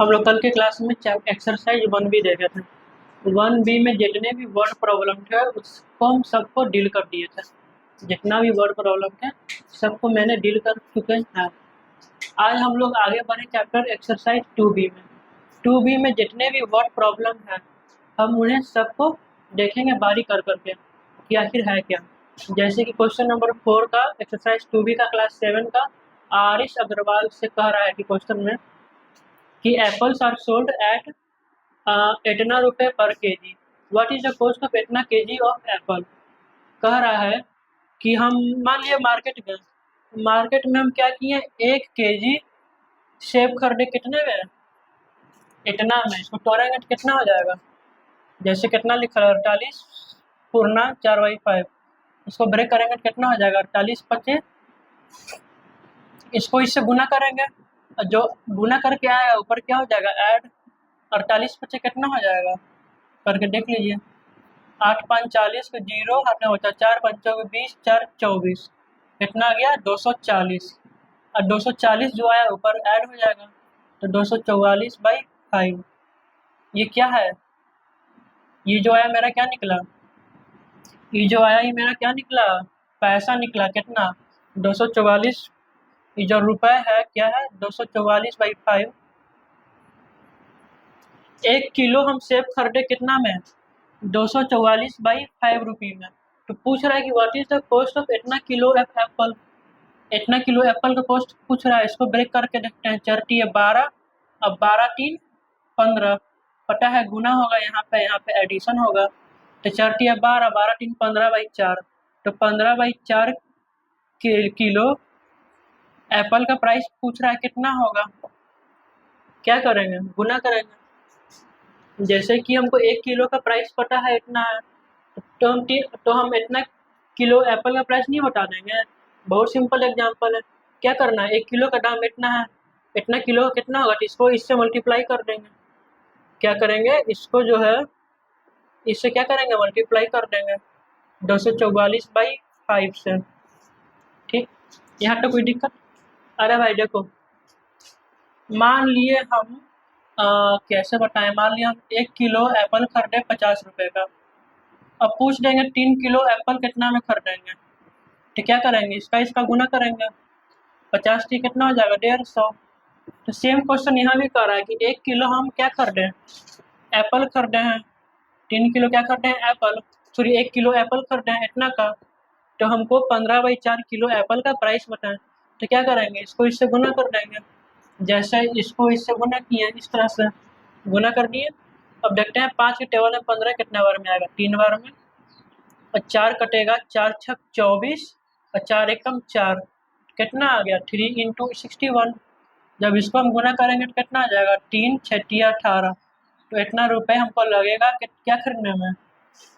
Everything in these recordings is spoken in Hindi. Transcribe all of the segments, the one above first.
हम लोग कल के क्लास में एक्सरसाइज 1B देखे थे। 1B में जितने भी वर्ड प्रॉब्लम थे उसको हम सबको डील कर दिए थे। जितना भी वर्ड प्रॉब्लम थे सबको मैंने डील कर चुके हैं। आज हम लोग आगे बढ़े चैप्टर एक्सरसाइज 2B में। 2B में जितने भी वर्ड प्रॉब्लम हैं हम उन्हें सबको देखेंगे बारी कर करके कि आखिर है क्या। जैसे कि क्वेश्चन नंबर 4 का एक्सरसाइज 2B का क्लास 7 का आरिश अग्रवाल से कह रहा है कि क्वेश्चन में कि एप्पल्स आर सोल्ड एट इतना रुपये पर KG. What is the cost of इतना केजी ऑफ एप्पल। कह रहा है कि हम मान लिया मार्केट गए, मार्केट में हम क्या किए, 1 केजी सेब खरीदे, कितने में, इतना में। इसको तोड़ेंगे तो कितना हो जाएगा, जैसे कितना लिखा है 48 पूर्णा 4/5। इसको ब्रेक करेंगे तो कितना हो जाएगा 48 × 25। इसको इससे गुना करेंगे, जो गुना करके आया ऊपर क्या हो जाएगा ऐड 48 × 25 कितना हो जाएगा करके देख लीजिए। 8 × 5 = 40 को 0 हाथ में होता है, 4 × 5 = 20, 4 × 24 कितना आ गया 240। और 240 जो आया ऊपर ऐड हो जाएगा तो 244/5। ये क्या है, ये जो आया मेरा क्या निकला, ये जो आया ये मेरा क्या निकला, पैसा निकला। कितना 244। ये जो रुपए है क्या है 244/5। 1 किलो हम सेब खरीदे कितना में 244/5 रुपये में। तो पूछ रहा है कि what is the cost of इतना किलो एप्पल। इतना किलो एप्पल का कॉस्ट पूछ रहा है। इसको ब्रेक करके देखते हैं। 4 × 12, अब 12 × 3 = 15। पता है गुना होगा, यहाँ पे एडिशन होगा। तो 4 × 12, 12 × 3 = 15/4। तो 15/4 किलो एप्पल का प्राइस पूछ रहा है कितना होगा। क्या करेंगे, गुना करेंगे। जैसे कि हमको 1 किलो का प्राइस पता है इतना है, तो हम इतना किलो एप्पल का प्राइस नहीं बता देंगे। बहुत सिंपल एग्जांपल है। क्या करना है, 1 किलो का दाम इतना है, इतना किलो कितना होगा, तो इसको इससे मल्टीप्लाई कर देंगे। क्या करेंगे, इसको जो है इससे क्या करेंगे मल्टीप्लाई कर देंगे 244/5 से। ठीक, यहाँ तो कोई दिक्कत। अरे भाई देखो, मान लिए हम कैसे बताएं, मान लिया हम 1 किलो एप्पल खरीदे 50 रुपये का। अब पूछ देंगे 3 किलो एप्पल कितना में खरीदेंगे, तो क्या करेंगे, इसका गुना करेंगे। 50 × 3 कितना हो जाएगा 150। तो सेम क्वेश्चन यहाँ भी कर रहा है कि 1 किलो हम क्या खरीदे हैं, एप्पल खरीदे हैं। 3 किलो क्या खरीदे हैं एप्पल, सॉरी 1 किलो एप्पल खरीदे हैं इतना का। तो हमको 15/4 किलो एप्पल का प्राइस बताएं। तो क्या करेंगे, इसको इससे गुना कर देंगे। जैसे इसको इससे गुना किए इस तरह से गुना कर दिए। अब देखते हैं 5 के टेबल में 15 कितने बार में आएगा, 3 बार में। और 4 कटेगा, 4 × 6 = 24 और 4 × 1 = 4। कितना आ गया 3 × 61। जब इसको हम गुना करेंगे तो कितना आ जाएगा 3 × 6 = 18। तो इतना रुपए हमको लगेगा कि क्या खरीदने में,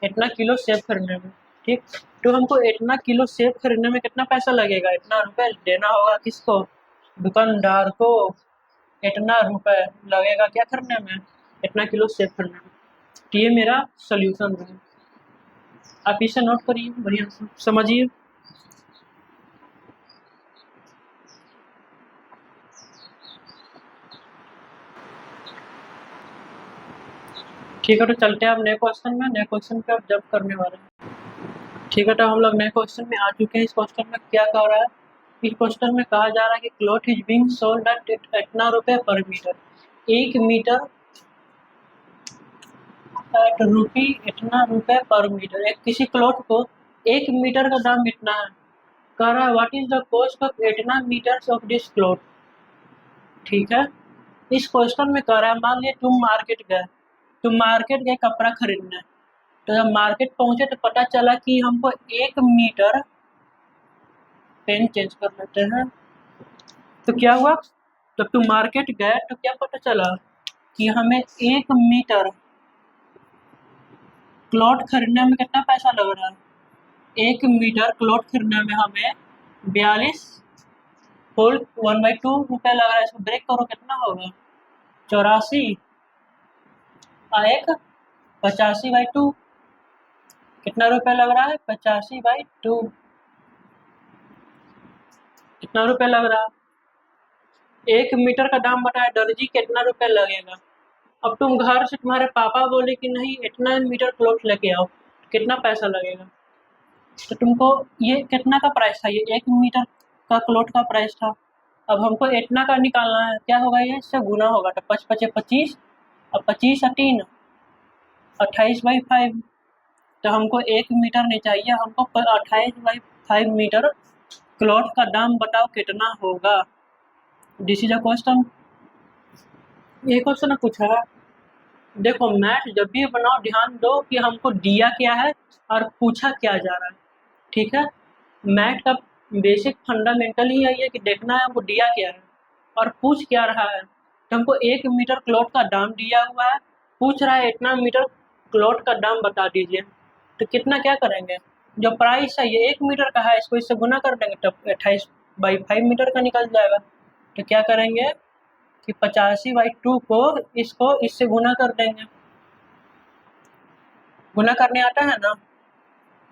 इतना किलो सेब खरीदने में। ठीक, तो हमको इतना किलो सेब खरीदने में कितना पैसा लगेगा, इतना रुपए देना होगा किसको, दुकानदार को। इतना रुपए लगेगा क्या खरीदने में, इतना किलो सेब खरीदने में। तो ये मेरा सोल्यूशन है, आप इसे नोट करिए, बढ़िया से समझिए। ठीक है, तो चलते हैं अब नए क्वेश्चन में। नए क्वेश्चन पे अब जब करने वाले हैं। ठीक है, तो हम लोग नए क्वेश्चन में आ चुके हैं। इस क्वेश्चन में क्या कह रहा है, इस क्वेश्चन में कहा जा रहा है कि cloth is being sold at इतना रुपये पर मीटर। 1 मीटर एट रुपी इतना रुपये पर मीटर। एक किसी क्लॉथ को 1 मीटर का दाम इतना है। कह रहा है what is the cost of इतना मीटर्स ऑफ दिस क्लॉथ। ठीक है, इस क्वेश्चन में कह रहा है मान लिया तुम मार्केट गए कपड़ा खरीदने। तो जब मार्केट पहुंचे तो पता चला कि हमको 1 मीटर, पेन चेंज कर लेते हैं। तो क्या हुआ, जब तुम मार्केट गए तो क्या पता चला कि हमें 1 मीटर क्लॉथ खरीदने में कितना पैसा लग रहा है। 1 मीटर क्लॉथ खरीदने में हमें 42 रुपये लग रहा है। इसको ब्रेक करो कितना होगा 84 और 1 85/2। कितना रुपया लग रहा है 85/2। कितना रुपया लग रहा है 1 मीटर का दाम बताया, दर्जी कितना रुपये लगेगा। अब तुम घर से तुम्हारे पापा बोले कि नहीं इतना मीटर क्लॉथ लेके आओ, कितना पैसा लगेगा। तो तुमको ये कितना का प्राइस था, ये 1 मीटर का क्लॉथ का प्राइस था। अब हमको इतना का निकालना है, क्या होगा ये, इससे गुना होगा। तो 5 5 25, अब 25 और 3 28/5। तो हमको 1 मीटर नहीं चाहिए, हमको 28/5 मीटर क्लॉथ का दाम बताओ कितना होगा। This is a question. ये क्वेश्चन पूछा है। देखो मैथ जब भी बनाओ ध्यान दो कि हमको दिया क्या है और पूछा क्या जा रहा है। ठीक है, मैथ का बेसिक फंडामेंटल ही यही है कि देखना है हमको दिया क्या है और पूछ क्या रहा है। तो हमको 1 मीटर क्लॉथ का दाम दिया हुआ है, पूछ रहा है इतना मीटर क्लॉथ का दाम बता दीजिए। तो कितना क्या करेंगे, जो प्राइस है ये 1 मीटर का है, इसको इससे गुना कर देंगे तब 28/5 मीटर का निकल जाएगा। तो क्या करेंगे कि 85/2 को इसको इससे गुना कर देंगे। गुना करने आता है ना।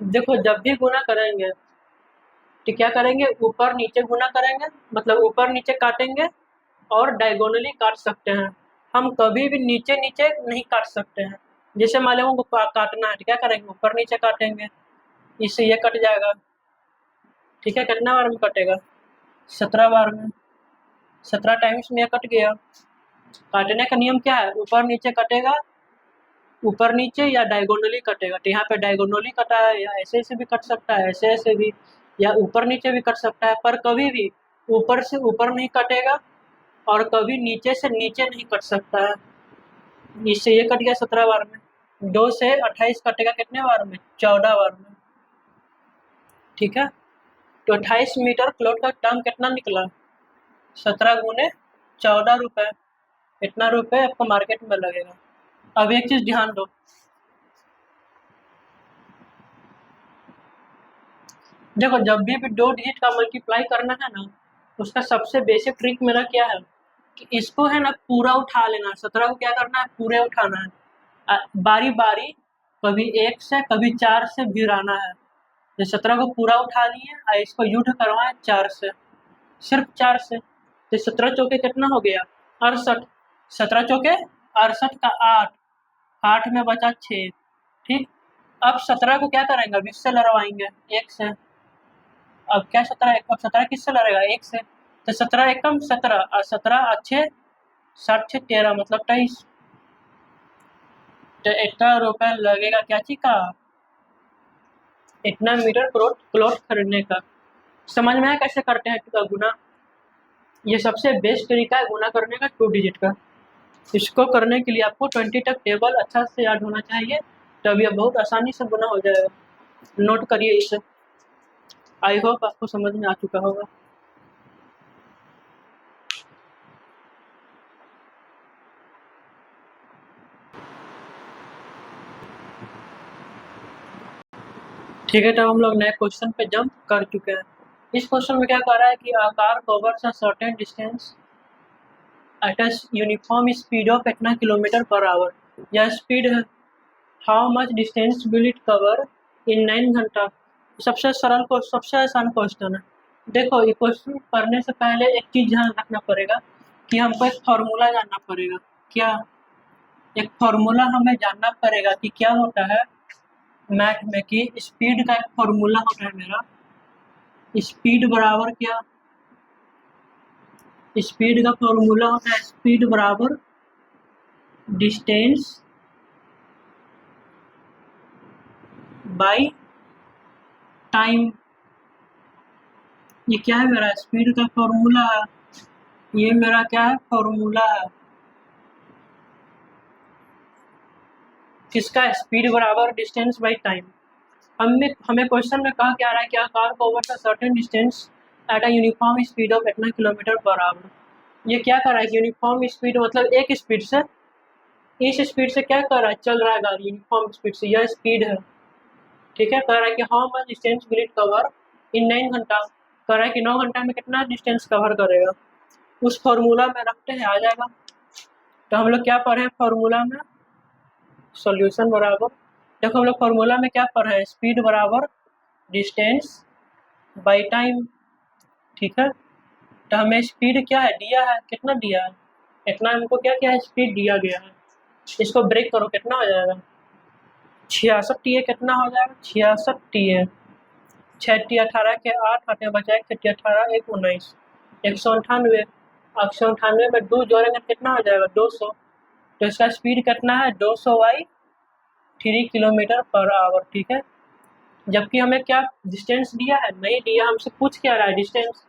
देखो जब भी गुना करेंगे तो क्या करेंगे, ऊपर नीचे गुना करेंगे, मतलब ऊपर नीचे काटेंगे और डायगोनली काट सकते हैं। हम कभी भी नीचे नीचे नहीं काट सकते हैं। जैसे मान लो हमको काटना है तो क्या करेंगे, ऊपर नीचे काटेंगे, इससे ये कट जाएगा। ठीक है, कितना बार में कटेगा, 17 बार में, 17 टाइम्स में ये कट गया। काटने का नियम क्या है, ऊपर नीचे कटेगा, ऊपर नीचे या डायगोनली कटेगा। तो यहाँ पे डायगोनली कटा है, या ऐसे ऐसे भी कट सकता है, ऐसे ऐसे भी, या ऊपर नीचे भी कट सकता है, पर कभी भी ऊपर से ऊपर नहीं कटेगा और कभी नीचे से नीचे नहीं कट सकता है। इससे ये कट गया 17 बार में। 2 से 28 कटेगा कितने बार में, 14 बार में। ठीक है, तो 28 मीटर क्लॉथ का दाम कितना निकला, 17 गुने 14 रुपये। इतना रुपये आपको मार्केट में लगेगा। अब एक चीज़ ध्यान दो, देखो जब भी 2 डिजिट का मल्टीप्लाई करना है ना, उसका सबसे बेसिक ट्रिक मेरा क्या है कि इसको है ना पूरा उठा लेना है। 17 को क्या करना है, पूरे उठाना है, बारी बारी, कभी 1 से कभी 4 से भिड़ाना है। तो 17 को पूरा उठा लिए और इसको युद्ध करवाएं 4 से, सिर्फ 4 से। तो 17 चौके कितना हो गया, 68। 17 चौके 68 का 8, 8 में बचा 6। ठीक, अब 17 को क्या करेंगे, अब इससे लड़वाएंगे 1 से। अब क्या 17, अब 17 किससे लड़ेगा, 1 से। तो 17 एकम 17 और 17 अच्छे 7 13, मतलब 23। तो इतना रुपया लगेगा क्या चीज का, इतना मीटर क्लॉथ खरीदने का। समझ में आया कैसे करते हैं गुना। ये सबसे बेस्ट तरीका है गुना करने का 2 डिजिट का। इसको करने के लिए आपको 20 तक टेबल अच्छा से याद होना चाहिए, तब यह बहुत आसानी से गुना हो जाएगा। नोट करिए इसे। आई होप आपको समझ में आ चुका होगा। ठीक है, तब हम लोग नए क्वेश्चन पे जंप कर चुके हैं। इस क्वेश्चन में क्या कह रहा है कि a car covers a certain distance at a uniform speed of इतना किलोमीटर पर आवर। यह स्पीड है, how much distance will it cover in 9 घंटा। सबसे सरल को सबसे आसान क्वेश्चन है। देखो ये क्वेश्चन पढ़ने से पहले एक चीज़ ध्यान रखना पड़ेगा कि हमको एक फार्मूला जानना पड़ेगा। क्या, एक फार्मूला हमें जानना पड़ेगा कि क्या होता है मैथ में, कि स्पीड का एक फार्मूला होता है मेरा, स्पीड बराबर क्या, स्पीड का फॉर्मूला होता है स्पीड बराबर डिस्टेंस बाय टाइम। ये क्या है मेरा स्पीड का फॉर्मूला है, ये मेरा क्या है फॉर्मूला है किसका, स्पीड बराबर डिस्टेंस बाय टाइम। हमें क्वेश्चन में कहा क्या रहा है, क्या car covers a certain distance at a uniform speed of इतना किलोमीटर पर आवर। ये क्या कर रहा है कि यूनिफॉर्म स्पीड मतलब एक स्पीड से, इस स्पीड से क्या कर रहा है, चल रहा है गाड़ी यूनिफॉर्म स्पीड से, यह स्पीड है। ठीक है, कह रहा है कि how much distance will it cover in 9 घंटा। कह रहा है कि 9 घंटा में कितना डिस्टेंस कवर करेगा। उस फॉर्मूला में रखते हैं, आ जाएगा। तो हम लोग क्या पढ़े हैं फॉर्मूला में, सॉल्यूशन बराबर, देखो हम लोग फॉर्मूला में क्या पढ़े हैं, स्पीड बराबर डिस्टेंस बाय टाइम। ठीक है, तो हमें स्पीड क्या है दिया है, कितना दिया है, इतना हमको क्या क्या है स्पीड दिया गया है। इसको ब्रेक करो कितना हो जाएगा, 66 टी कितना हो जाएगा, 66 टी 6 × 18 के 8 आठ बचा, 1 18 1 19, 198। 198 में 2 जोड़ेंगे कितना हो जाएगा, 200। तो इसका स्पीड कितना है, 200/3 km/h, ठीक है। जबकि हमें क्या डिस्टेंस दिया है, नहीं दिया, हमसे पूछ क्या रहा है डिस्टेंस।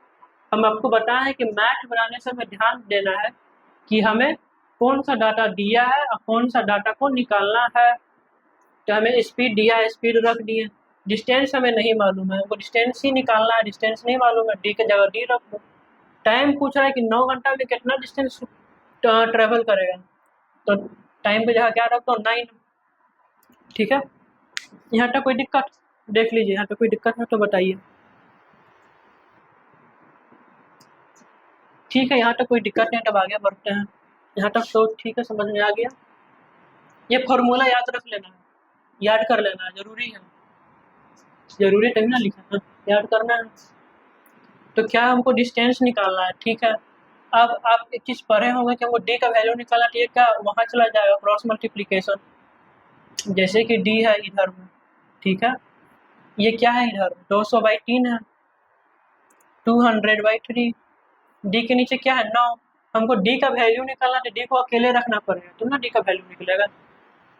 हम आपको बताए हैं कि मैथ बनाने से हमें ध्यान देना है कि हमें कौन सा डाटा दिया है और कौन सा डाटा को निकालना है। तो हमें स्पीड दिया है, स्पीड रख दिए, डिस्टेंस हमें नहीं मालूम है, वो डिस्टेंस ही निकालना है, डिस्टेंस नहीं मालूम है, डी की जगह डी रख दो। टाइम पूछ रहा है कि 9 घंटा में कितना डिस्टेंस ट्रेवल करेगा, तो टाइम पे जगह क्या रख दो, 9, ठीक है। यहाँ तक कोई दिक्कत, देख लीजिए यहाँ तक कोई दिक्कत है तो बताइए। ठीक है, यहाँ तक कोई दिक्कत नहीं, तब आगे बढ़ते हैं। यहाँ तक तो ठीक है, समझ में आ गया। ये फॉर्मूला याद रख लेना है, याद कर लेना है, जरूरी है, जरूरी तभी ना लिखा है, याद करना है। तो क्या हमको डिस्टेंस निकालना है, ठीक है। अब आप एक चीज़ पढ़े होंगे कि हमको डी का वैल्यू निकालना चाहिए, क्या वहाँ चला जाएगा क्रॉस मल्टीप्लीकेशन, जैसे कि डी है इधर में, ठीक है। ये क्या है इधर 200/3 है, 200/3, डी के नीचे क्या है 9। हमको डी का वैल्यू निकालना तो डी को अकेले रखना पड़ेगा तो ना डी का वैल्यू निकलेगा।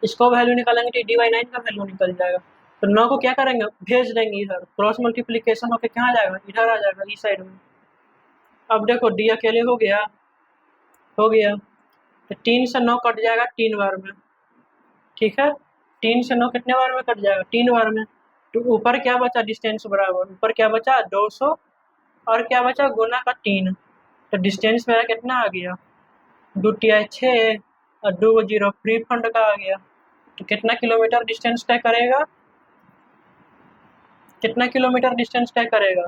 इसको वैल्यू निकालेंगे तो डी/9 का वैल्यू निकल जाएगा। तो 9 को क्या करेंगे, भेज देंगे इधर, क्रॉस मल्टीप्लीकेशन होकर कहाँ जाएगा, इधर आ जाएगा इस साइड में। अब देखो डी अकेले हो गया, हो गया, तो 3 से 9 कट जाएगा 3 बार में, ठीक है। 3 से 9 कितने बार में कट जाएगा, 3 बार में। तो ऊपर क्या बचा, डिस्टेंस बराबर, ऊपर क्या बचा 200, और क्या बचा गुना का 3। तो डिस्टेंस मेरा कितना आ गया, 2 × 6 और 2 0 फ्री फंड का आ गया। तो कितना किलोमीटर डिस्टेंस तय करेगा, कितना किलोमीटर डिस्टेंस तय करेगा,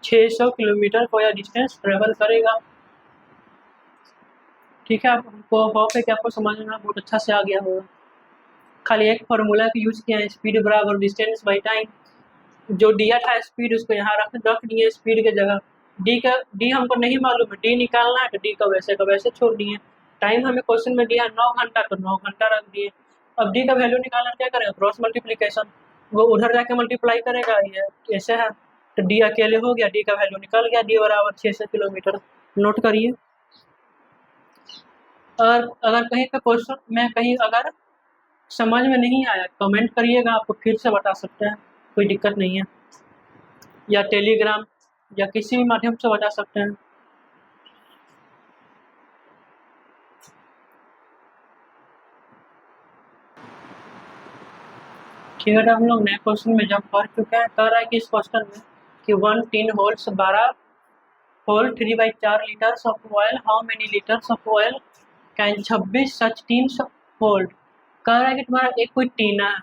600 किलोमीटर को यह डिस्टेंस ट्रेवल करेगा, ठीक है। आपको होप है कि आपको समझना बहुत अच्छा से आ गया होगा। खाली एक फार्मूला का यूज किया है, स्पीड बराबर डिस्टेंस बाई टाइम। जो दिया था स्पीड उसको यहाँ रख दिए स्पीड की जगह। डी हमको नहीं मालूम है, डी निकालना है तो डी का वैसे छोड़ दिए। टाइम हमें क्वेश्चन में दिया 9 घंटा तो 9 घंटा रख दिए। अब डी का वैल्यू निकालना क्या करेंगे, क्रॉस मल्टीप्लीकेशन, वो उधर जाके मल्टीप्लाई करेगा, ये ऐसे है। तो डी अकेले हो गया, डी का वैल्यू निकल गया, डी बराबर 600 किलोमीटर। नोट करिए। और अगर कहीं का क्वेश्चन में कहीं अगर समझ में नहीं आया कमेंट करिएगा, आपको फिर से बता सकते हैं, कोई दिक्कत नहीं है, या टेलीग्राम या किसी भी माध्यम से बता सकते हैं। ठीक है, तो हम लोग नए क्वेश्चन में जंप कर चुके हैं। कह रहा है कि इस क्वेश्चन में कि 1 tin holds 12 whole 3/4 litres of oil, how many litres of oil can 26 such tins hold. कह रहा है कि तुम्हारा एक कोई टीना है,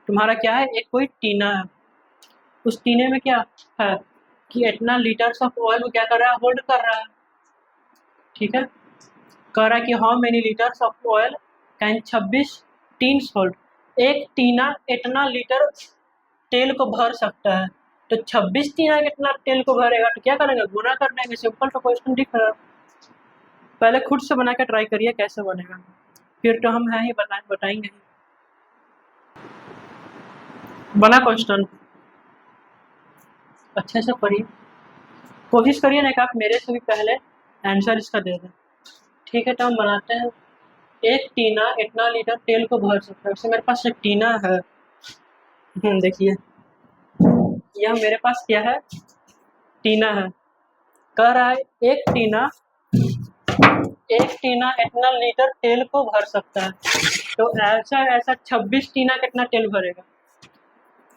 तुम्हारा क्या है, एक कोई टीना है, उस टीने में क्या है कि इतना लीटर्स ऑफ ऑयल को क्या कर रहा है, होल्ड कर रहा है, ठीक है। कह रहा है कि how many litres of oil can 26 teens hold, एक टीना इतना लीटर तेल को भर सकता है। तो 26 टीना कितना तेल को भरेगा, तो क्या करेंगे, गुना कर देंगे, सिंपल सा क्वेश्चन दिख रहा है। पहले खुद से बना के ट्राई करिए कैसे बनेगा, फिर तो हम है ही बताएंगे। बना क्वेश्चन अच्छे से पढ़िए, कोशिश करिए ना कि आप मेरे से भी पहले आंसर इसका दे दें, ठीक है। तो हम बनाते हैं, एक टीना इतना लीटर तेल को भर सकता है। वैसे मेरे पास एक टीना है, देखिए यह मेरे पास क्या है, टीना है। कह रहा है एक टीना इतना लीटर तेल को भर सकता है। तो ऐसा 26 टीना कितना तेल भरेगा,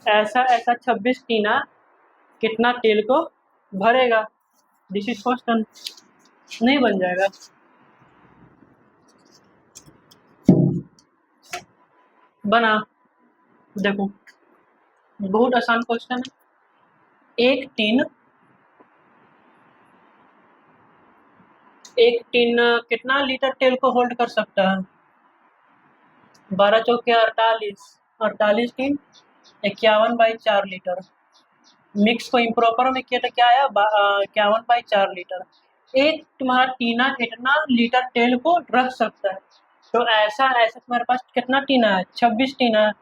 ऐसा 26 टीना कितना तेल को भरेगा। दिस इज क्वेश्चन, नहीं बन जाएगा। बना, देखो बहुत आसान क्वेश्चन है। एक टीन कितना लीटर तेल को होल्ड कर सकता है, 12 चौके 48, 48 टीन 51/4 लीटर। मिक्स को इम्प्रॉपर में किया तो क्या आया, 51/4 लीटर। एक तुम्हारा टीना इतना लीटर तेल को रख सकता है। तो ऐसा ऐसा तुम्हारे पास कितना टीना है, 26 टीना है।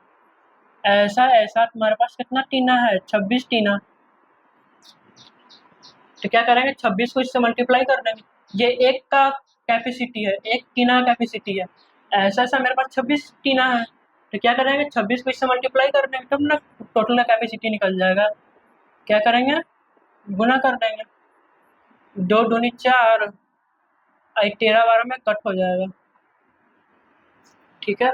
ऐसा ऐसा तुम्हारे पास कितना टीना है, 26 टीना। तो क्या करेंगे, 26 को इससे मल्टीप्लाई कर देंगे। ये एक का कैपेसिटी है, एक टीना कैपेसिटी है। ऐसा ऐसा मेरे पास 26 टीना है। तो क्या करेंगे, 26 को इससे मल्टीप्लाई कर देंगे, तब ना टोटल का कैपेसिटी निकल जाएगा। क्या करेंगे, गुना कर देंगे। 2 दूनी 4, 13 बार में कट हो जाएगा। ठीक है,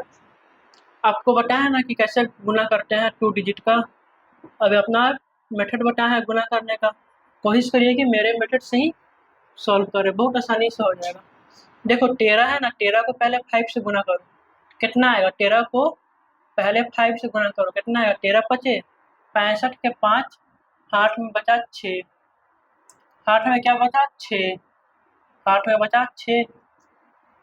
आपको बताया ना कि कैसे गुना करते हैं 2 डिजिट का। अब अपना मेथड बताया है गुना करने का, कोशिश करिए कि मेरे मेथड से ही सॉल्व करें, बहुत आसानी से हो जाएगा। देखो 13 है ना, 13 को पहले 5 से गुना करो, कितना आएगा, 13 को पहले 5 से गुना करो, कितना आएगा, 13×5 = 65 के 5, 8 में बचा 6, 8 में क्या बचा 6, 8 में बचा 6।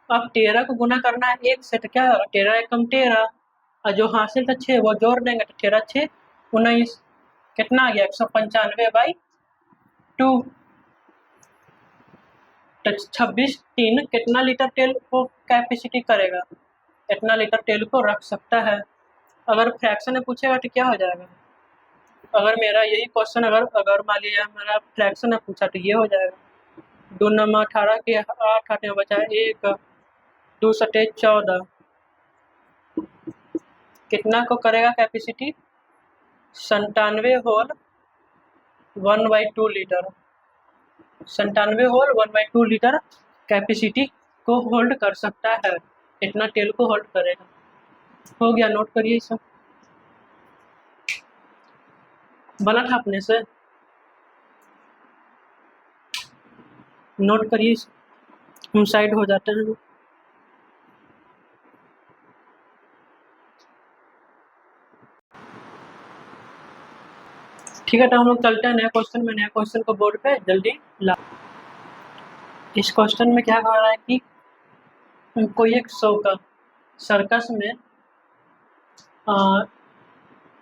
अब 13 को गुना करना है 1 से, तो क्या होगा, 13 एकम 13, और जो हासिल था 6 वो जोड़ देंगे, तो 13×6 = 19, कितना आ गया, 195/2। तो 26 टीन कितना लीटर तेल को कैपेसिटी करेगा, इतना लीटर तेल को रख सकता है। अगर फ्रैक्शन में पूछेगा तो क्या हो जाएगा, अगर मेरा यही क्वेश्चन अगर अगर मान लिया मेरा फ्रैक्शन में पूछा तो ये हो जाएगा। 2×9 = 18 के 8, 8 में बचा 1, 2×7 = 14, कितना को करेगा capacity, 97 whole 1/2 litre. 97 whole 1/2 litre capacity को होल्ड कर सकता है, इतना तेल को होल्ड करेगा। हो गया, नोट करिए सब, बना था अपने से, नोट करिए, हम साइड हो जाते हैं। ठीक है, तो हम लोग चलते हैं नया क्वेश्चन में। नया क्वेश्चन को बोर्ड पे जल्दी ला। इस क्वेश्चन में क्या कह रहा है कि कोई एक शो का सर्कस में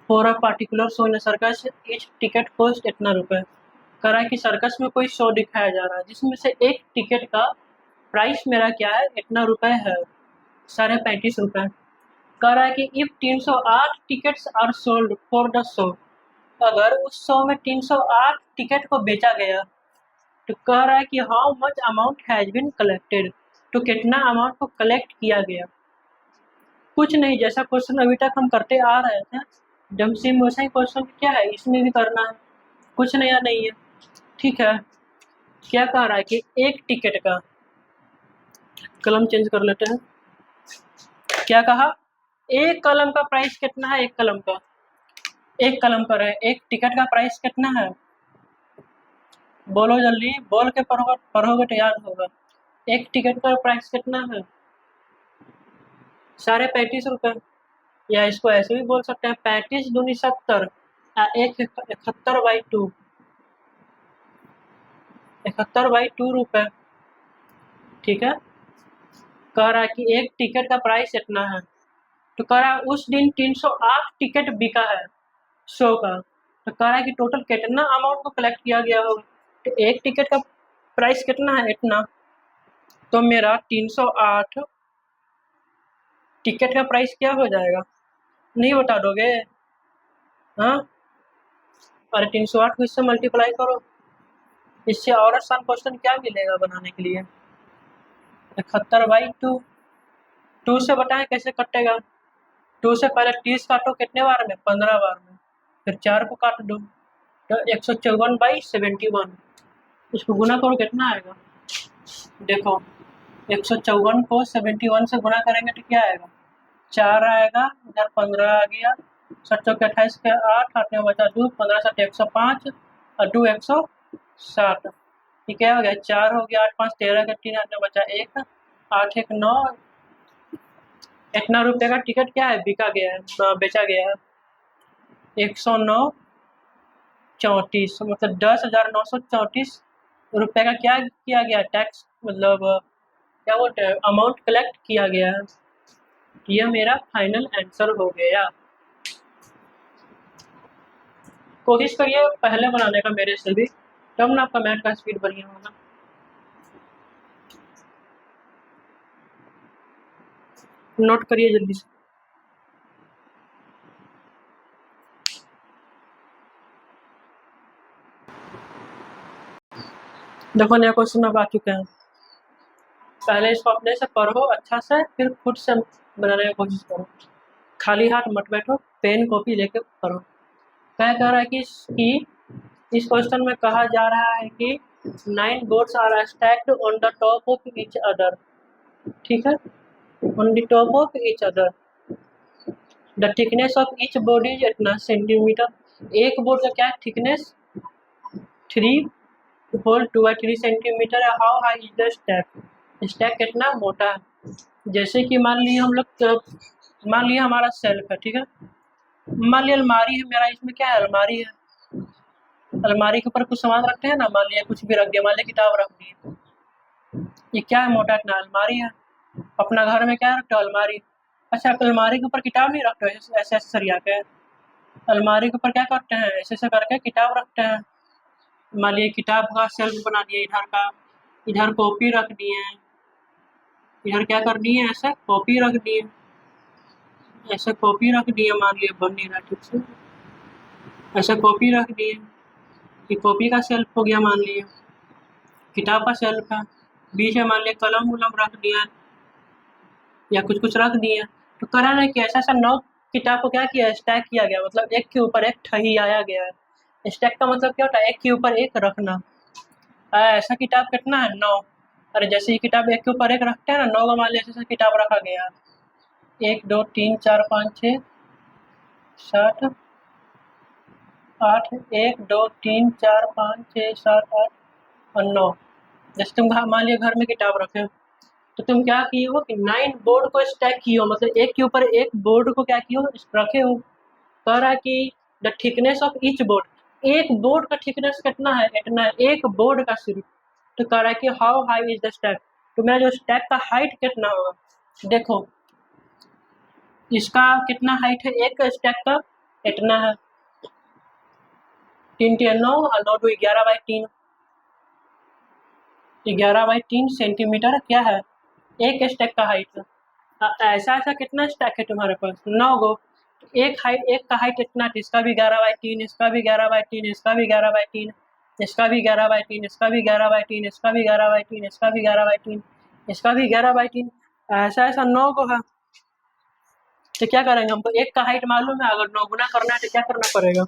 for a particular show in circus etch ticket cost इतना रुपए। कह रहा है कि सर्कस में कोई शो दिखाया जा रहा है जिसमें से एक टिकट का प्राइस मेरा क्या है, इतना रुपए है, 35.5 रुपए। कह रहा है कि if 308 tickets are sold for the show, अगर उस शो में 308 टिकट को बेचा गया, तो कह रहा है कि how much amount has been collected, तो कितना अमाउंट को कलेक्ट किया गया। कुछ नहीं, जैसा क्वेश्चन अभी तक हम करते आ रहे थे जब सेम वैसा ही क्वेश्चन क्या है इसमें भी करना है, कुछ नया नहीं है। ठीक है, क्या कह रहा है कि एक टिकट का, कलम चेंज कर लेते हैं, क्या कहा, एक कलम का प्राइस कितना है, एक कलम का, एक कलम पर है, एक टिकट का प्राइस कितना है, बोलो जल्दी, बोल के पढ़ोगे पढ़ोगे तो याद होगा। एक टिकट का प्राइस कितना है, 35.5 रुपए, या इसको ऐसे भी बोल सकते हैं 35 दूनी 70, 71/2, 71/2 रुपए। ठीक है, कह रहा है कि एक टिकट का प्राइस इतना है, तो कह रहा है उस दिन 308 टिकट बिका है शो का, तो कह रहा है कि टोटल कितना अमाउंट को कलेक्ट किया गया होगा। तो एक टिकट का प्राइस कितना है, इतना, तो मेरा 308 टिकट का प्राइस क्या हो जाएगा, नहीं बता दोगे, हाँ, अरे 308 को इससे मल्टीप्लाई करो, इससे और आसान क्वेश्चन क्या मिलेगा बनाने के लिए। 71/2, 2 से बताएं कैसे कटेगा, 2 से पहले 30 काटो, कितने बार में, 15 बार में, फिर 4 को काट दो, तो 154/71, इसको गुना करो, कितना आएगा, देखो 154 को 71 से गुना करेंगे तो क्या आएगा, 4 आएगा, इधर 15 आ गया, 7 के 28 के 8, 8 में बचा 2, 15 7 105, और 2 160, ये क्या हो गया, 4 हो गया, 8 5 13 के 3, 8 में बचा 1, 8 1 9, इतना रुपए का टिकट क्या है, बिका गया है, बेचा गया है, 109.34, मतलब 10,934 रुपए का क्या किया गया, टैक्स, मतलब क्या बोलते हैं, अमाउंट कलेक्ट किया गया है। यह मेरा फाइनल आंसर हो गया। कोशिश करिए पहले बनाने का मेरे से भी, तब ना आपका मैथ का स्पीड बढ़िया होगा। नोट करिए जल्दी से। देखो नया क्वेश्चन अब आ चुके हैं। पहले इसको अपने से पढ़ो अच्छा से, फिर खुद से बनाने की कोशिश करो। खाली हाथ मत बैठो, पेन कॉपी लेके पढ़ो। क्या कह रहा है कि इस क्वेश्चन में कहा जा रहा है कि 9 boards are stacked on the top of each other. ठीक है, on the top of each other. The thickness of each board is इतना सेंटीमीटर। एक बोर्ड का क्या थिकनेस 3 सेंटीमीटर है। How high is the stack? Stack कितना मोटा है। जैसे कि मान लीजिए हम लोग, मान लिया हमारा सेल्फ है, ठीक है। मान लिया अलमारी है मेरा, इसमें क्या है, अलमारी है। अलमारी के ऊपर कुछ सामान रखते हैं ना, मान लिया कुछ भी रख दिया, मान लिया किताब रख दी। ये क्या है, मोटा इतना, अलमारी है। अपना घर में क्या रखते हो, अलमारी। अच्छा, अलमारी के ऊपर किताब नहीं रखते हो ऐसे ऐसे सरिया के। अलमारी के ऊपर क्या करते हैं, ऐसे ऐसे करके किताब रखते हैं। मान लीजिए किताब का शेल्फ बना दिया इधर का, इधर कॉपी रख दिए, इधर क्या कर दिए, ऐसे कॉपी रख दिए, ऐसे कॉपी रख दिए। मान लिया बन नहीं रहा ठीक से, ऐसे कॉपी रख दिए। ये कॉपी का शेल्फ हो गया, मान लिया किताब का शेल्फ है। बीच में मान लिया कलम उलम रख दिया, या कुछ कुछ रख दिया। तो करा ना कि ऐसा ऐसा 9 किताब को क्या किया, स्टैक किया गया, मतलब एक के ऊपर एक ठही आया गया है। स्टैक का मतलब क्या होता है, एक के ऊपर एक रखना। ऐसा किताब कितना है, 9। अरे जैसे ये किताब एक के ऊपर एक रखते हैं ना, 9 का मान लिया ऐसे किताब रखा गया। 1 2 3 4 5 6 7 8, 1 2 3 4 5 6 7 8 और 9। जैसे तुम मान लिया घर में किताब रखे हो, तो तुम क्या किए हो कि 9 बोर्ड को स्टैक किए हो, मतलब एक के ऊपर एक बोर्ड को क्या किए हो, रखे हो। कह रहा है कि the thickness of each board, एक बोर्ड का थिकनेस कितना है, इतना है, एक बोर्ड का सिर्फ। तो कह रहा है कि how high is the stack, तो मेरा जो स्टैक का हाइट कितना होगा। देखो इसका कितना हाइट है, एक स्टैक का इतना है, 3 3 9 और 9 2 11/3, 11/3 सेंटीमीटर क्या है, एक स्टैक का हाइट। ऐसा ऐसा कितना स्टैक है तुम्हारे पास, 9 गो। एक हाइट, एक का हाइट इतना, इसका भी 11/3, इसका भी 11/3, इसका भी 11/3, इसका भी 11/3, इसका भी 11/3, इसका भी 11/3, इसका भी 11/3, इसका भी 11/3। ऐसा ऐसा 9 को है। तो क्या करेंगे, हमको एक का हाइट मालूम है, अगर 9 गुना करना है तो क्या करना पड़ेगा।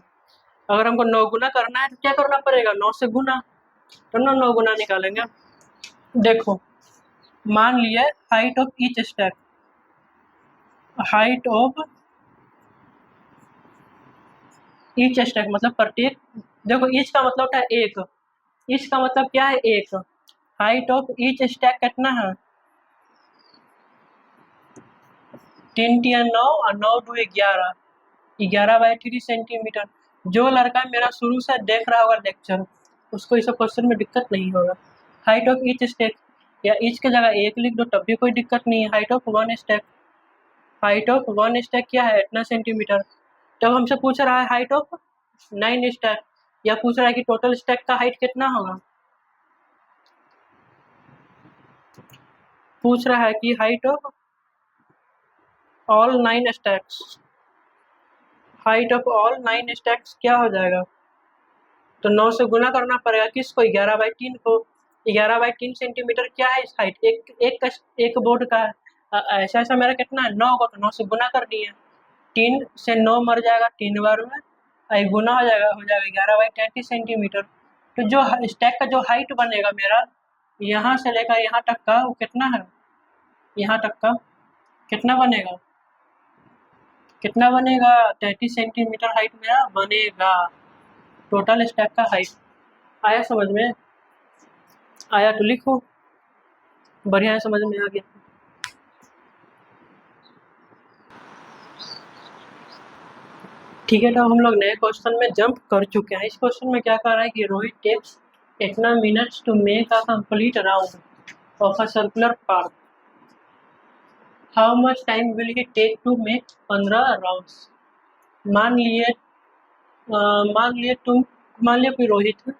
अगर हमको 9 गुना करना है तो क्या करना पड़ेगा, 9 से गुना, तो ना 9 गुना निकालेंगे। देखो मान लिए height of each stack, height of each stack मतलब प्रत्येक, देखो ईच का मतलब होता है एक, ईच का मतलब क्या है, एक। हाइट ऑफ ईच स्टैक कितना है, 3 3 9 और 9 2 11, 11/3 सेंटीमीटर। जो लड़का मेरा शुरू से देख रहा होगा लेक्चर, उसको इस क्वेश्चन में दिक्कत नहीं होगा। हाइट ऑफ ईच स्टैक, या ईच की जगह एक लिख दो तब भी कोई दिक्कत नहीं है। Height of one stack, height of one stack क्या है, इतना सेंटीमीटर। तब हमसे पूछ रहा है हाइट ऑफ 9 स्टैक, या पूछ रहा है कि टोटल स्टैक का हाइट कितना होगा। पूछ रहा है कि height of all 9 stacks, height of all 9 stacks क्या हो जाएगा। तो 9 से गुना करना पड़ेगा किसको, 11/3 को। 11/3 सेंटीमीटर क्या है इस हाइट, एक बोर्ड का है। ऐसा ऐसा मेरा कितना है, 9 को, तो 9 से गुना कर दिए। 3 से 9 मर जाएगा 3 बार में, गुना हो जाएगा 11/33 सेंटीमीटर। तो जो स्टैक का जो हाइट बनेगा मेरा, यहाँ से लेकर यहाँ तक का, वो कितना है, यहाँ तक का कितना बनेगा, कितना बनेगा, 33 सेंटीमीटर हाइट मेरा बनेगा, टोटल स्टैक का हाइट। आया समझ में, आया तो लिखो, बढ़िया है, समझ में आ गया। ठीक है, तो हम लोग नए क्वेश्चन में जंप कर चुके हैं। इस क्वेश्चन में क्या कर रहा है कि रोहित टेक्स इतना minutes to make a complete round of a circular park, how much time will he take to make 15 rounds. मान लिए मान लिया कोई रोहित है,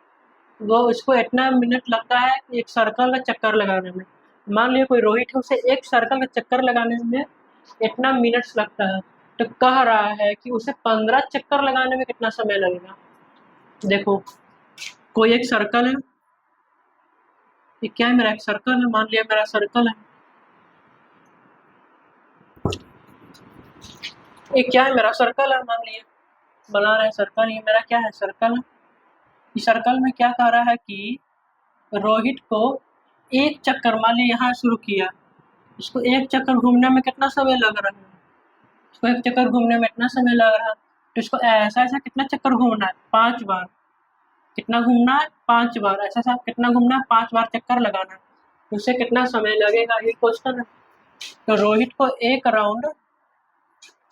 वो उसको इतना मिनट लगता है एक सर्कल का चक्कर लगाने में। मान लिया कोई रोहित है, उसे एक सर्कल का चक्कर लगाने में इतना मिनट्स लगता है, तो कह रहा है कि उसे 15 चक्कर लगाने में कितना समय लगेगा। देखो, कोई एक सर्कल है, ये क्या है, मेरा एक सर्कल है, मान लिया मेरा सर्कल है, ये क्या है, मेरा सर्कल है, मान लिया बना रहे हैं सर्कल, ये मेरा क्या है, सर्कल है। इस सर्कल में क्या कह रहा है कि रोहित को एक चक्कर, मान लिया यहाँ शुरू किया, इसको एक चक्कर घूमने में कितना समय लग रहा है, इसको एक चक्कर घूमने में इतना समय लग रहा है, तो इसको ऐसा ऐसा कितना चक्कर घूमना है, 5 बार। कितना घूमना है, 5 बार, ऐसा ऐसा कितना घूमना है, 5 बार चक्कर लगाना है, तो उससे कितना समय लगेगा, ये क्वेश्चन है। तो रोहित को एक राउंड,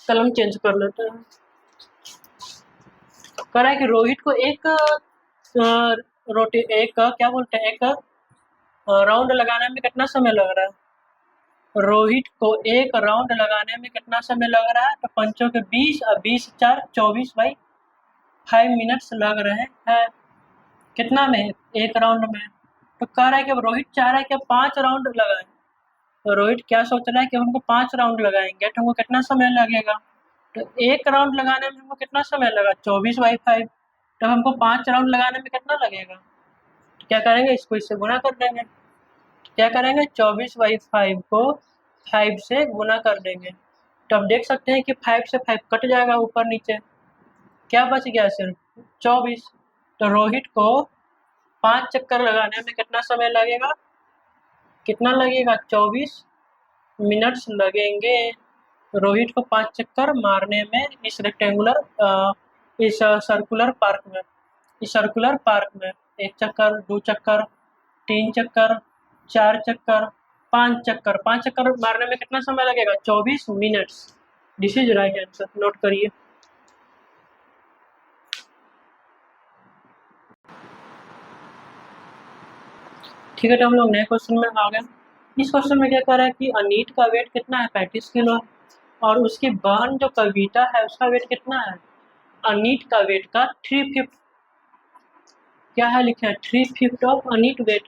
कलम चेंज कर लेते हैं, कह रहा है कि रोहित को एक एक क्या बोलते हैं, एक राउंड लगाने में कितना समय लग रहा है। रोहित को एक राउंड लगाने में कितना समय लग रहा है, तो 5 के 20 और 20 4 24 बाई 5 मिनट्स लग रहे हैं। कितना में, एक राउंड में। तो कह रहा है कि रोहित चाह रहा है कि 5 राउंड लगाए, तो रोहित क्या सोच रहा है कि हमको 5 राउंड लगाएंगे तो हमको कितना समय लगेगा, तो एक राउंड लगाने में हमको कितना समय लगा, 24/5। तो हमको 5 राउंड लगाने में कितना लगेगा, तो क्या करेंगे, इसको इससे गुना कर देंगे। क्या करेंगे, 24/5 को 5 से गुना कर देंगे, तो अब देख सकते हैं कि 5 से 5 कट जाएगा ऊपर नीचे, क्या बच गया सिर्फ 24। तो रोहित को 5 चक्कर लगाने में कितना समय लगेगा, कितना लगेगा, 24 मिनट्स लगेंगे रोहित को 5 चक्कर मारने में इस रेक्टेंगुलर इस सर्कुलर पार्क में। इस सर्कुलर पार्क में 1 चक्कर, 2 चक्कर, 3 चक्कर, 4 चक्कर, 5 चक्कर, 5 चक्कर मारने में कितना समय लगेगा, 24 minutes. This is right answer, note करिए। ठीक है, तो हम लोग नए क्वेश्चन में आ गए। इस क्वेश्चन में क्या कह रहा है कि अनीट का वेट कितना है, 35 किलो है, और उसकी बहन जो कविता है उसका वेट कितना है। अनीट का वेट का 3/5 क्या है, लिखा है 3/5 of Anita weight,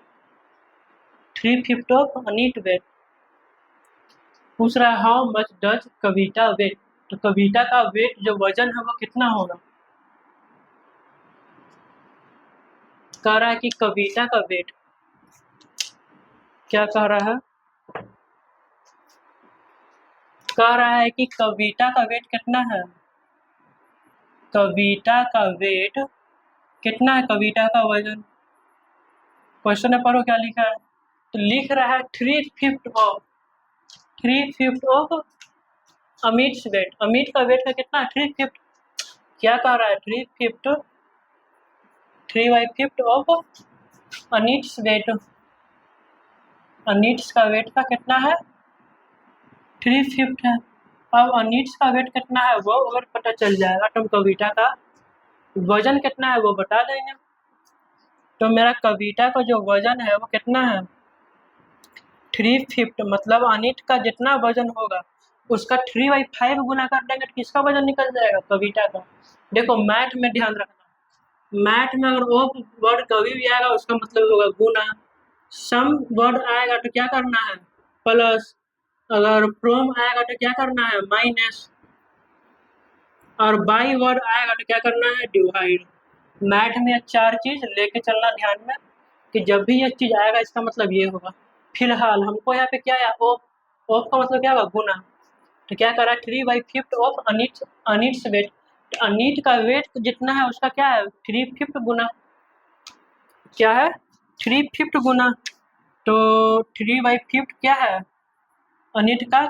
3/5 of Anita weight. पूछ रहा है how much does Kavita weight, तो कविता का वेट जो वजन है वो कितना होगा। कह रहा है कि कविता का वेट, क्या कह रहा है, कह रहा है कि कविता का वेट कितना है, कविता का वेट कितना है, कविता का वजन। क्वेश्चन में पढ़ो क्या लिखा है, तो लिख रहा है 3/5 ऑफ अमिट्स वेट। अमिट का वेट का कितना है, 3/5। क्या कह रहा है, 3/5 ऑफ अनिट्स वेट। अनिट्स का वेट का कितना है, 3/5 है। अब अनिट्स का वेट कितना है वो अगर पता चल जाएगा तो हम कविता का वजन कितना है वो बता देंगे। तो मेरा कविता का जो वजन है वो कितना है, 3/5, मतलब अनिट का जितना वजन होगा उसका 3/5 गुना कर देंगे तो किसका वजन निकल जाएगा, कविता का। देखो मैथ में ध्यान रखना, मैथ में अगर वो वर्ड कभी भी आएगा उसका मतलब होगा गुना, सम वर्ड आएगा तो क्या करना है, प्लस, अगर फ्रॉम आएगा तो क्या करना है, माइनस, और बाई वर्ड आएगा तो क्या करना है, डिवाइड। मैथ में 4 चीज लेके चलना ध्यान में, कि जब भी ये चीज आएगा इसका मतलब ये होगा। फिलहाल हमको यहाँ पे क्या है, ऑफ, ऑफ का मतलब क्या होगा, गुना। तो क्या कर रहा है, 3/5 ऑफ अनिट, अनिट्स वेट। तो अनिट का वेट जितना है उसका क्या है, 3/5 गुना, क्या है, 3/5 गुना। तो 3/5 क्या है, अनिट का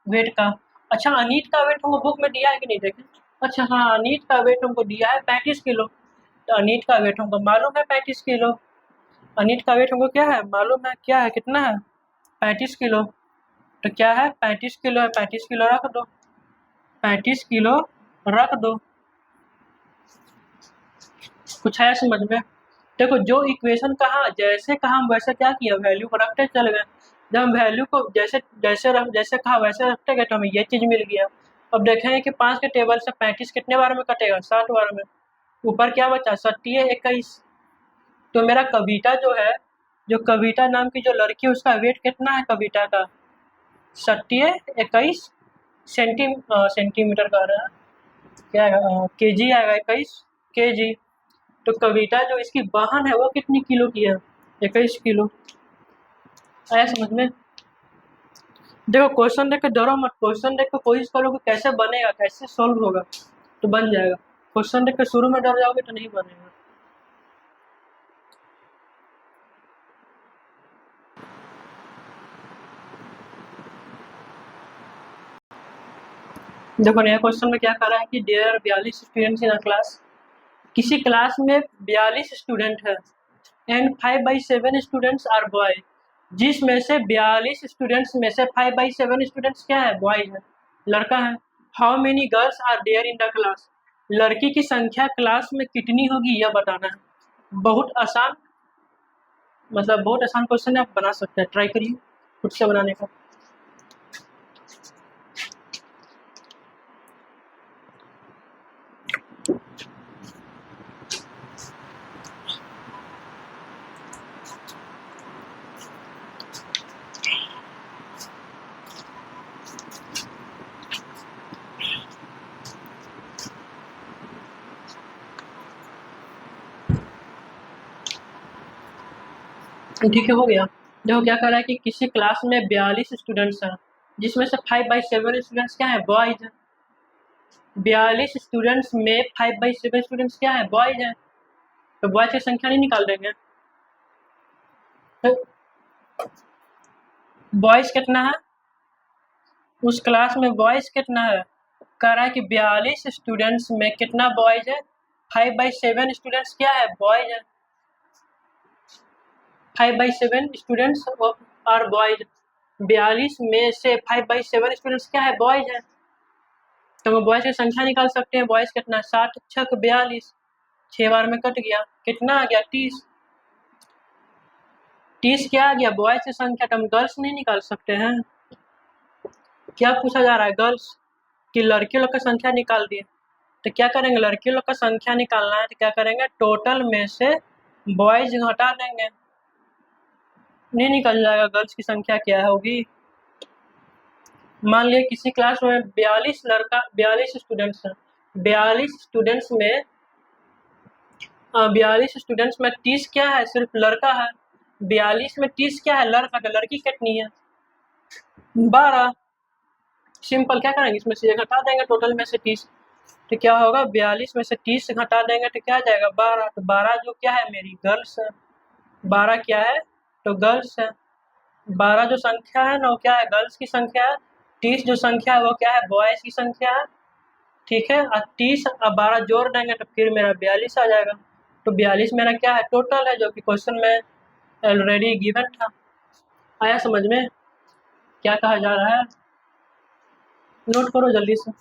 वेट का। अच्छा, अनिट का वेट हमको बुक में दिया है कि नहीं, देखें। अच्छा हाँ, अनिट का वेट हमको दिया है 35 किलो, तो अनिट का वेट हमको मालूम है 35 किलो। अनिट का वेट हमको क्या है मालूम है, क्या है, कितना है, 35 किलो। तो क्या है, 35 किलो है, 35 किलो रख दो, 35 किलो रख दो। कुछ है समझ में। देखो जो इक्वेशन कहा जैसे कहा हम वैसे क्या किया, वैल्यू को रखते चले गए। जब हम वैल्यू को जैसे जैसे कहा वैसे रखते गए तो हमें ये चीज़ मिल गया। अब देखेंगे कि 5 के टेबल से 35 कितने बार में कटेगा, 60 बार में। ऊपर क्या बचा 21। तो मेरा कविता जो है, जो कविता नाम की जो लड़की है उसका वेट कितना है कविता का? 21 सेंटीमीटर का आ रहा है, क्या है केजी आएगा 21 केजी। तो कविता जो इसकी बहन है वो कितनी किलो की है? 21 किलो। आया समझ में? देखो क्वेश्चन देख के डरो मत, क्वेश्चन देख के कोशिश करो कि कैसे बनेगा, कैसे सोल्व होगा, तो बन जाएगा। क्वेश्चन देख के शुरू में डर जाओगे तो नहीं बनेगा। देखो नया क्वेश्चन में क्या कर रहा है कि there are 42 students in a class. किसी क्लास में 42 स्टूडेंट है एंड 5/7 स्टूडेंट्स आर बॉय, जिसमें से 42 स्टूडेंट्स में से 5/7 स्टूडेंट्स क्या है? बॉयज है, लड़का है। How many girls are there in the class, लड़की की संख्या क्लास में कितनी होगी यह बताना है। बहुत आसान, मतलब बहुत आसान क्वेश्चन है, आप बना सकते हैं, ट्राई करिए खुद से बनाने का। ठीक है, हो गया। देखो क्या कर रहा है कि किसी क्लास में 42 स्टूडेंट्स हैं, जिसमें से 5/7 स्टूडेंट्स क्या है? बॉयज हैं। 42 स्टूडेंट्स में 5/7 स्टूडेंट्स क्या है? बॉयज हैं। तो बॉयज की संख्या नहीं निकाल देंगे? तो बॉयज कितना है उस क्लास में? बॉयज कितना है? कह रहा है कि 42 स्टूडेंट्स में कितना बॉयज है? 5/7 स्टूडेंट्स क्या है? बॉयज है। 5/7 स्टूडेंट्स आर बॉयज। 42 में से 5/7 स्टूडेंट्स क्या है? बॉयज है। तो हम बॉयज की संख्या निकाल सकते हैं। बॉयज कितना है? 7 छक 42, 6 बार में कट गया, कितना आ गया? 30। 30 क्या आ गया? बॉयज की संख्या। तो हम गर्ल्स नहीं निकाल सकते हैं? क्या पूछा जा रहा है? गर्ल्स की लड़कियों लोग की संख्या निकाल दिए। तो क्या करेंगे? लड़कियों लोग का संख्या निकालना है तो क्या करेंगे? टोटल में से बॉयज हटा देंगे, नहीं निकल जाएगा गर्ल्स की संख्या क्या होगी। मान लिया किसी क्लास में 42 स्टूडेंट्स हैं। 42 स्टूडेंट्स में 30 क्या है? सिर्फ लड़का है। 42 में 30 क्या है? लड़का। तो लड़की कितनी है? 12। सिंपल, क्या करेंगे? इसमें से एक हटा देंगे टोटल में से 30। तो क्या होगा? 42 में से 30 हटा देंगे तो क्या आ जाएगा? 12। तो 12 जो क्या है? मेरी गर्ल्स है। 12 क्या है? तो गर्ल्स है। 12 जो संख्या है ना वो क्या है? गर्ल्स की संख्या है। 30 जो संख्या है वो क्या है? बॉयज की संख्या है। ठीक है, और 30 और 12 जोड़ देंगे तो फिर मेरा 42 आ जाएगा। तो 42 मेरा क्या है? टोटल है, जो कि क्वेश्चन में ऑलरेडी गिवन था। आया समझ में क्या कहा जा रहा है? नोट करो जल्दी से।